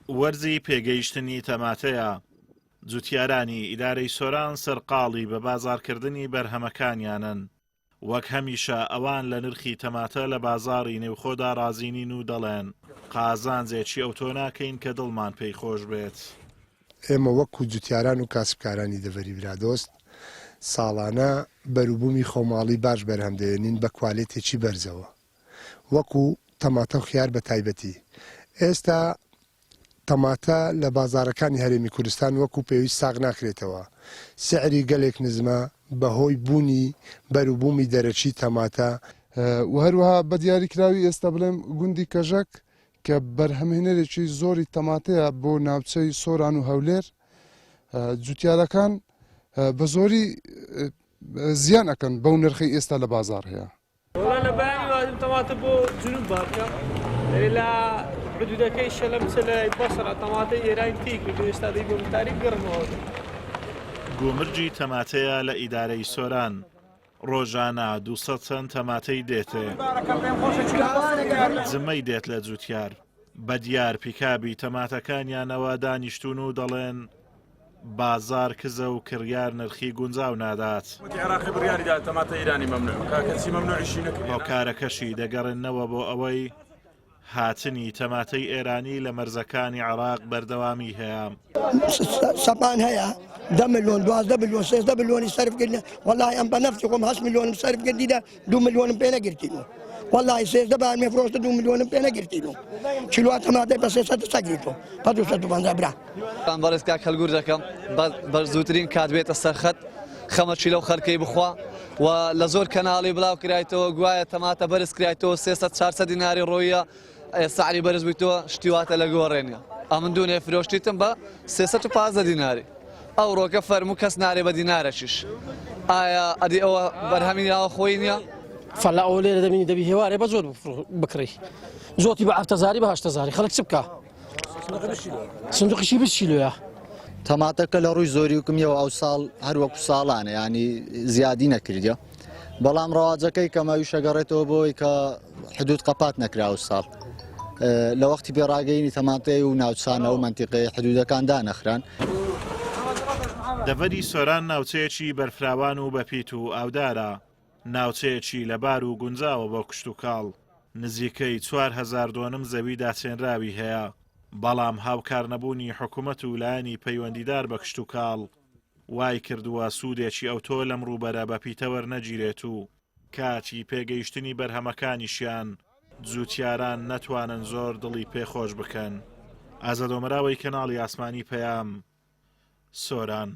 وەرزی پێگەیشتنی تەماتەیە. جوتیارانی ئیدارەی سۆران سەرقاڵی بە بازارکردنی بەرهەمەکانیانن. وەک هەمیشە ئەوان لە نرخی تەماتە لە بازاڕی نێوخۆدا رازینین و دەڵێن قازانجێکی ئەوتۆ ناکەین کە دڵمان پێی خۆش بێت. ئێمە وەکو جوتیاران و کاسبکارانی دەڤەری برادۆست ساڵانە بەروبوومی خۆماڵی باش بەرهەمدێنین بە کوالێتێکی بەرزەوە وەکو تەماتە و خیار بە تایبەتی. ئێستا تەماتە لە بازارەکانی هەرێمی کوردستان وەکو پێویست ساغ ناکرێتەوە. سعری گەلێک نزمە بەهۆی بوونی بەروبوومی دەرەچی تەماتە و هەروەها بە دیاریکراوی ئێستا بڵێم گوندی کەژەک کە بەرهەمهێنەرێکی زۆری تەماتەیە بۆ ناوچەی سۆران و هەولێر جوتیارەکان بە زۆری زیان ئەکەن بەو نرخی ئێستا لە بازار هەیە. لە بەیانی وازم تەماتە بۆ جنوب بارکە لە حدودەکەی شەلە مثلای بەسڕە تەماتەی ئێرانی تیکرد ئێستا دەی بۆ تاریک گەڕمەوە. گومرجی تەماتەیە لە ئیدارەی سۆران. ڕۆژانە 200 چەند تەماتەی دێتێ. زمەی دێت لە جوتیار. بە دیار پیکابی تەماتەکانیانەوە دانیشتون و دەڵێن بازار کزە و کڕیار نرخی گونجاو نادات. هۆکارەکەشی دەگەڕێنەوە بۆ ئەوەی هاتنی تەماتەی ئێرانی لە مەرزەکانی عێراق بەردەوامی هەیە. سەپان هەیە 10 ملیۆن 12 ملیۆن 13 ملیۆنی سەرفکردن وەڵای ئەم بە نەفسی خۆم 8 ملیۆنم سەرفکردیدا 2 ملیۆنم پێ نەگرتینەوە. والله 13 بار مفروشت 2 ملیۆنم پێ نەگرتینەوە. کیلۆ تەماتەی بە 300 سەگریتەوە بە 250 برا. بەڕێز کاک هەلگوور دەکەم بە زووترین کات بێتە سەرخەت خەمەچی لەو خەرکەی بخوا و لە زۆر کەناڵی بڵاو کرایتەوە گوایە تەماتە بەرز کرایتەوە 300-400 دیناری ڕۆیە سعری بەرز بوویتەوە شتیواتە لە گۆڕێنە. ئەمن دوونێ فرۆشتیتم بە 315 دیناری. ئەو ڕۆکە فەرموو کەس نارێ بە دینارەشیش. ئایا ئەدی ئەوە بەرهەمیناوە خۆی نییە؟ فەلا ئەو لێرە دەبینی دەبی هێوارێ بە زۆر بکڕی. زۆتی بە 7,000 بە 8,000 خەڵک چ بکە؟ سندوقیشی 20 کیلۆیە. تەماتەکە لە ڕووی زۆری وکمیەوە ئەو ساڵ هەروەکو ساڵانە ینی زیادی نەکردە. بەڵام ڕواجەکەی کەماوی شەگەڕێتەوە بۆی کە حدود قەپات نەکراوە ساڵ. لە وەختی پێڕاگەینی تەماتەی و ناوچانە و منتیقی حدودەکان دانەخران. دەڤەری سۆران ناوچەیەکی بەرفراوان و بەپیت و ئاودارە. ناوچەیەکی لەبار و گونجاوە بۆ کشت و کاڵ. نزیکەی 4,000 دۆنم زەوی داچێنراوی هەیە. بەڵام هاوکار نەبوونی حکوومەت و لایەنی پەیوەندیدار بە کشت و کاڵ وای کردووە سوودێکی ئەوتۆ لەم ڕووبەرە بە پیتەوە نەگیرێت و کاتی پێگەیشتنی بەرهەمەکانیشیان جوتیاران نەتوانن زۆر دڵی پێخۆش بکەن. ئازادۆمەراوەی کەناڵی ئاسمانی پەیام سۆران.